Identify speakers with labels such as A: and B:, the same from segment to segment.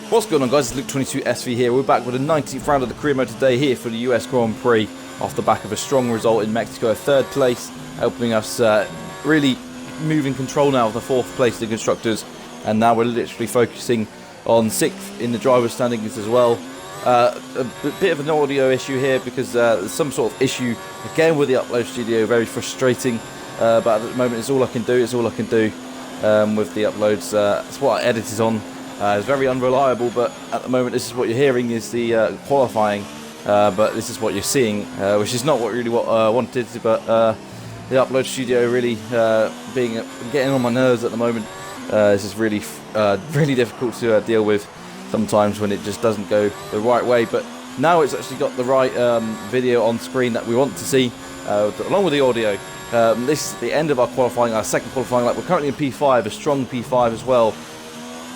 A: What's going on, guys? It's Luke22SV here. We're back with the 19th round of the career mode today here for the US Grand Prix off the back of a strong result in Mexico, third place, helping us really move in control now of the fourth place in the constructors, and now we're literally focusing on sixth in the driver's standings as well. A bit of an audio issue here because there's some sort of issue again with the upload studio, very frustrating, but at the moment it's all I can do with the uploads. It's what I edited on. It's very unreliable, but at the moment this is what you're hearing is the qualifying, but this is what you're seeing, which is not really what I wanted, but the upload studio really getting on my nerves at the moment. This is really difficult to deal with sometimes when it just doesn't go the right way, but now it's actually got the right video on screen that we want to see, along with the audio. This is the end of our qualifying, our second qualifying lap. We're currently in P5, a strong P5 as well.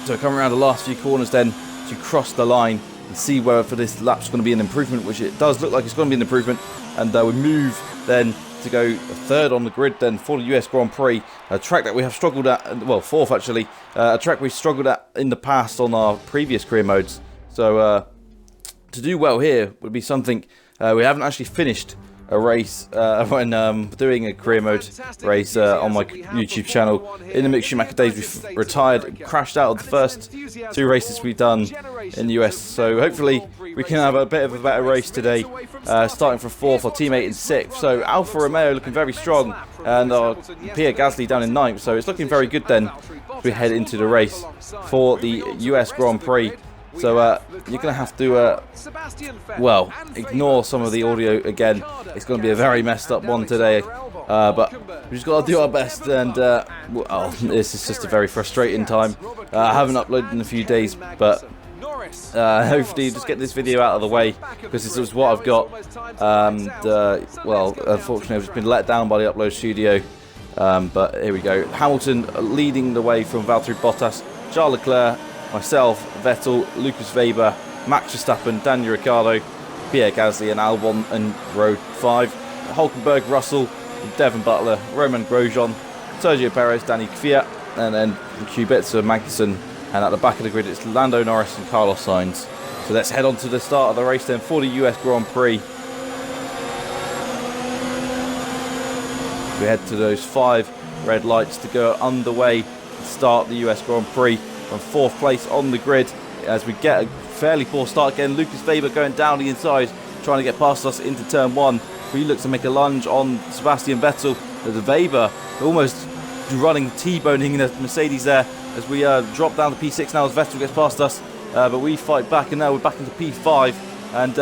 A: So coming around the last few corners then to cross the line and see whether for this lap's going to be an improvement, which it does look like it's going to be an improvement, and we move then to go third on the grid then for the US Grand Prix, a track that we have struggled at, well, fourth actually, a track we struggled at in the past on our previous career modes. So to do well here would be something. We haven't actually finished a race when doing a career mode race on my YouTube channel. In the Mick Schumacher days, we've retired, crashed out of the first two races we've done in the US. So hopefully we can have a bit of a better race today, starting from fourth, our teammate in sixth. So Alfa Romeo looking very strong, and our Pierre Gasly down in ninth. So it's looking very good then as we head into the race for the US Grand Prix. So you're going to have to, well, ignore some of the audio again. It's going to be a very messed up one today, but we've just got to do our best, and well, this is just a very frustrating time. I haven't uploaded in a few days, but hopefully just get this video out of the way, because this is what I've got. Well, unfortunately I've just been let down by the upload studio, but here we go. Hamilton leading the way from Valtteri Bottas, Charles Leclerc, myself, Vettel, Lucas Weber, Max Verstappen, Daniel Ricciardo, Pierre Gasly and Albon in row 5, Hulkenberg, Russell, Devon Butler, Roman Grosjean, Sergio Perez, Danny Kvyat, and then Kubica, Magnussen, and at the back of the grid it's Lando Norris and Carlos Sainz. So let's head on to the start of the race then for the US Grand Prix. We head to those 5 red lights to go underway to start the US Grand Prix from fourth place on the grid, as we get a fairly poor start again. Lucas Weber going down the inside, trying to get past us into turn 1. We look to make a lunge on Sebastian Vettel. The Weber almost running T-boning the Mercedes there, as we drop down to P6 now as Vettel gets past us, but we fight back, and now we're back into P5, and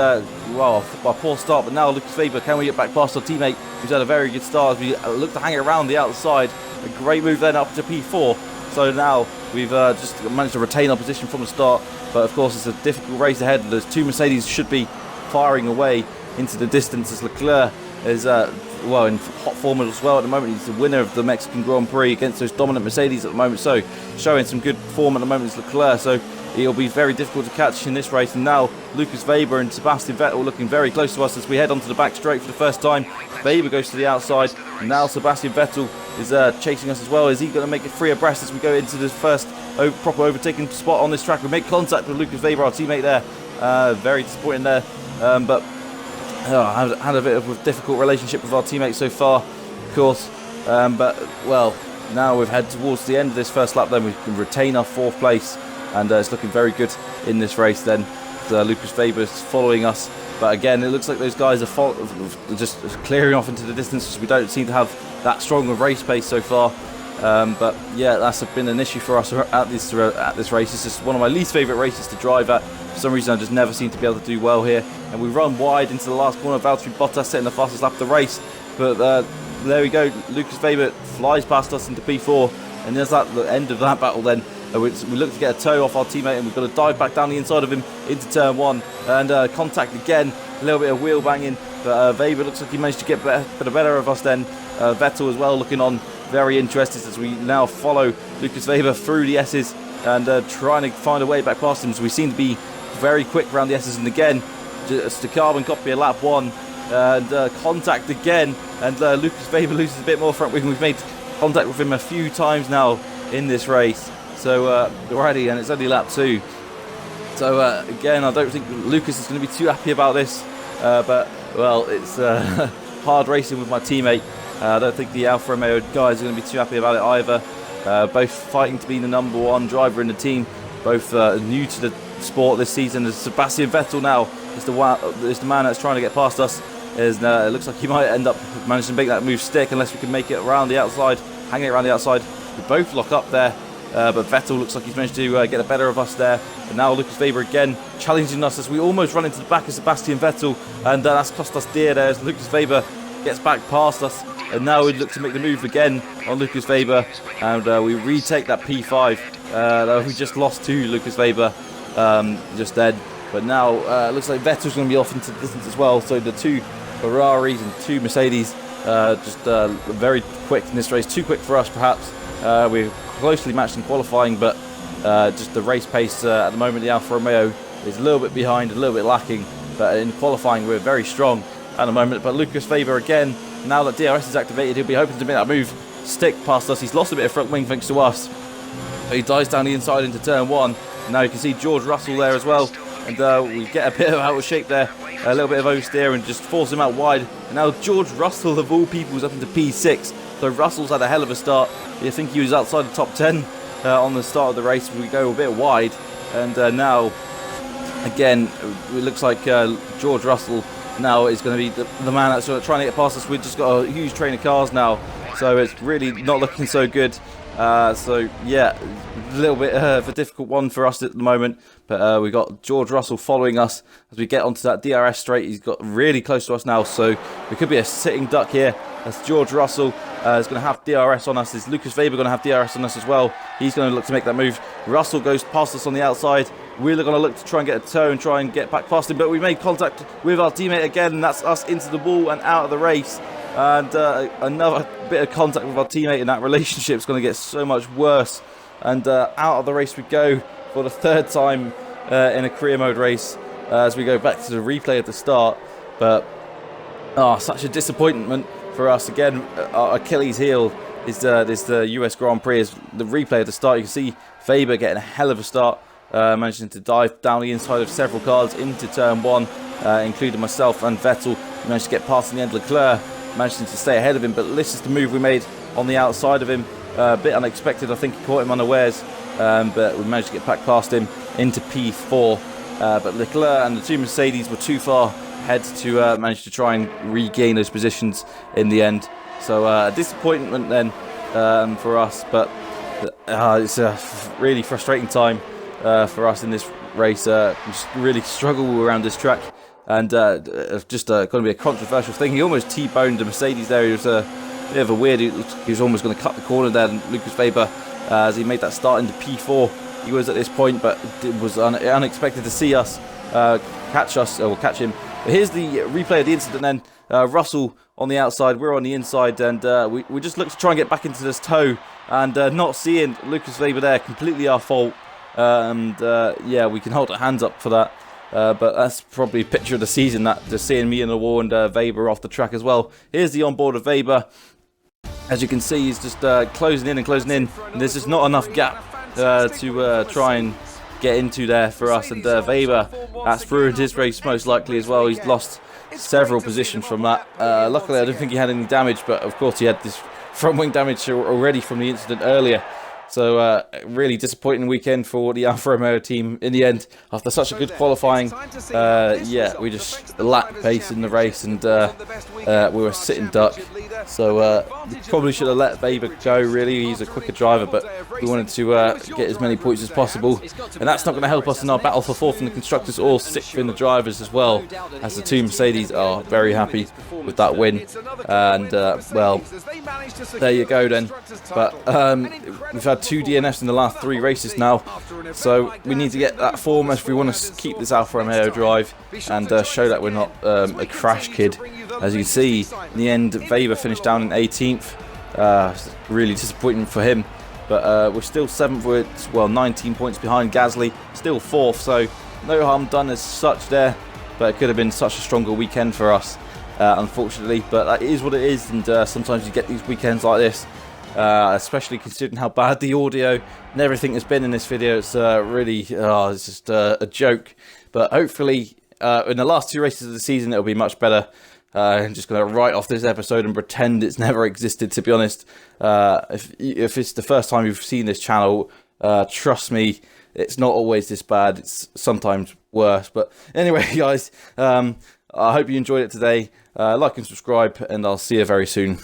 A: well, a poor start, but now Lucas Weber, can we get back past our teammate who's had a very good start as we look to hang it around the outside. A great move then up to P4. So now we've just managed to retain our position from the start, but of course it's a difficult race ahead. There's 2 Mercedes should be firing away into the distance, as Leclerc is well in hot form as well at the moment. He's the winner of the Mexican Grand Prix against those dominant Mercedes at the moment, so showing some good form at the moment is Leclerc, so he'll be very difficult to catch in this race. And now Lucas Weber and Sebastian Vettel looking very close to us as we head onto the back straight for the first time. Weber goes to the outside, and now Sebastian Vettel is chasing us as well. Is he going to make it free abreast as we go into this first proper overtaking spot on this track? We make contact with Lucas Weber, our teammate there. Very disappointing there, but I've had a bit of a difficult relationship with our teammates so far, of course, but well, now we've head towards the end of this first lap then. We can retain our fourth place, and it's looking very good in this race then. Lucas Weber is following us, but again it looks like those guys are just clearing off into the distance, because we don't seem to have that strong of race pace so far. But yeah, that's been an issue for us at this race. It's just one of my least favourite races to drive at. For some reason I just never seem to be able to do well here, and we run wide into the last corner. Valtteri Bottas setting the fastest lap of the race, but there we go, Lucas Weber flies past us into P4, and there's the end of that battle then. We look to get a toe off our teammate, and we've got to dive back down the inside of him into turn 1, and contact again, a little bit of wheel banging, but Weber looks like he managed to get the better of us then. Vettel as well looking on very interested as we now follow Lucas Weber through the S's, and trying to find a way back past him. So we seem to be very quick around the S's, and again just a carbon copy of lap 1, and contact again, and Lucas Weber loses a bit more front wing. We've made contact with him a few times now in this race, so already, and it's only lap 2. So again, I don't think Lucas is going to be too happy about this, but well, it's hard racing with my teammate. I don't think the Alfa Romeo guys are going to be too happy about it either. Both fighting to be the #1 driver in the team, both new to the sport this season. As Sebastian Vettel now is the man that's trying to get past us. It looks like he might end up managing to make that move stick unless we can make it around the outside, hanging it around the outside. We both lock up there, but Vettel looks like he's managed to get the better of us there. And now Lucas Weber again challenging us as we almost run into the back of Sebastian Vettel, and that's cost us dear there as Lucas Weber gets back past us. And now we look to make the move again on Lucas Weber, and we retake that P5 that we just lost to Lucas Weber just then. But now it looks like Vettel's going to be off into the distance as well. So the 2 Ferraris and 2 Mercedes just very quick in this race. Too quick for us perhaps. We're closely matched in qualifying, but just the race pace at the moment, the Alfa Romeo is a little bit behind, a little bit lacking. But in qualifying we're very strong at the moment. But Lucas Weber again, now that DRS is activated, he'll be hoping to make that move stick past us. He's lost a bit of front wing thanks to us. He dives down the inside into turn 1. Now you can see George Russell there as well. And we get a bit of out of shape there, a little bit of oversteer, and just force him out wide. And now George Russell, of all people, is up into P6. So Russell's had a hell of a start. I think he was outside the top 10 on the start of the race. We go a bit wide. And now, again, it looks like George Russell now is going to be the man that's trying to get past us. We've just got a huge train of cars now. So it's really not looking so good. So yeah, a little bit of a difficult one for us at the moment, but we got George Russell following us as we get onto that DRS straight. He's got really close to us now, so we could be a sitting duck here as George Russell is going to have DRS on us. Is Lucas Weber going to have DRS on us as well? He's going to look to make that move. Russell goes past us on the outside. We're going to look to try and get a toe and try and get back past him, but we made contact with our teammate again, and that's us into the wall and out of the race. And another bit of contact with our teammate, and that relationship is going to get so much worse. And out of the race we go for the 3rd time in a career mode race as we go back to the replay at the start. But such a disappointment for us again. Our Achilles heel is the US Grand Prix. Is the replay at the start. You can see Weber getting a hell of a start, managing to dive down the inside of several cars into turn 1, including myself and Vettel. We managed to get past in the end Leclerc, managing to stay ahead of him, but this is the move we made on the outside of him. A bit unexpected, I think he caught him unawares, but we managed to get back past him into P4. But Leclerc and the 2 Mercedes were too far ahead to manage to try and regain those positions in the end. So a disappointment then for us, but it's a really frustrating time for us in this race. We just really struggle around this track. And just going to be a controversial thing. He almost T-boned the Mercedes there. He was a bit of a weird. He was almost going to cut the corner there. And Lucas Weber, as he made that start into P4, he was at this point, but it was unexpected to see us catch him. But here's the replay of the incident then. Russell on the outside, we're on the inside, and we just look to try and get back into this toe, and not seeing Lucas Weber there, completely our fault. Yeah, we can hold our hands up for that. But that's probably a picture of the season, that just seeing me in the wall and Weber off the track as well. Here's the onboard of Weber. As you can see, he's just closing in. And there's just not enough gap to try and get into there for us. And Weber, that's ruined his race most likely as well. He's lost several positions from that. Luckily, I don't think he had any damage, but of course he had this front wing damage already from the incident earlier. So really disappointing weekend for the Alfa Romeo team in the end. After such a good qualifying, yeah, we just lacked pace in the race, and we were sitting duck. So we probably should have let Weber go, really. He's a quicker driver, but we wanted to get as many points as possible. And that's not going to help us in our battle for 4th in the constructors or 6th in the drivers as well, as the 2 Mercedes are very happy with that win. And well, there you go then. But we've had 2 DNFs in the last 3 races now, so we need to get that form if we want to keep this Alfa Romeo drive and show that we're not a crash kid. As you can see, in the end, Weber finished down in 18th. Really disappointing for him, but we're still 7th with, well, 19 points behind Gasly, still 4th, so no harm done as such there, but it could have been such a stronger weekend for us, unfortunately. But that is what it is, and sometimes you get these weekends like this especially considering how bad the audio and everything has been in this video. It's really, it's just a joke. But hopefully, in the last 2 races of the season, it'll be much better. I'm just going to write off this episode and pretend it's never existed, to be honest. If it's the first time you've seen this channel, trust me, it's not always this bad. It's sometimes worse. But anyway, guys, I hope you enjoyed it today. Like and subscribe, and I'll see you very soon.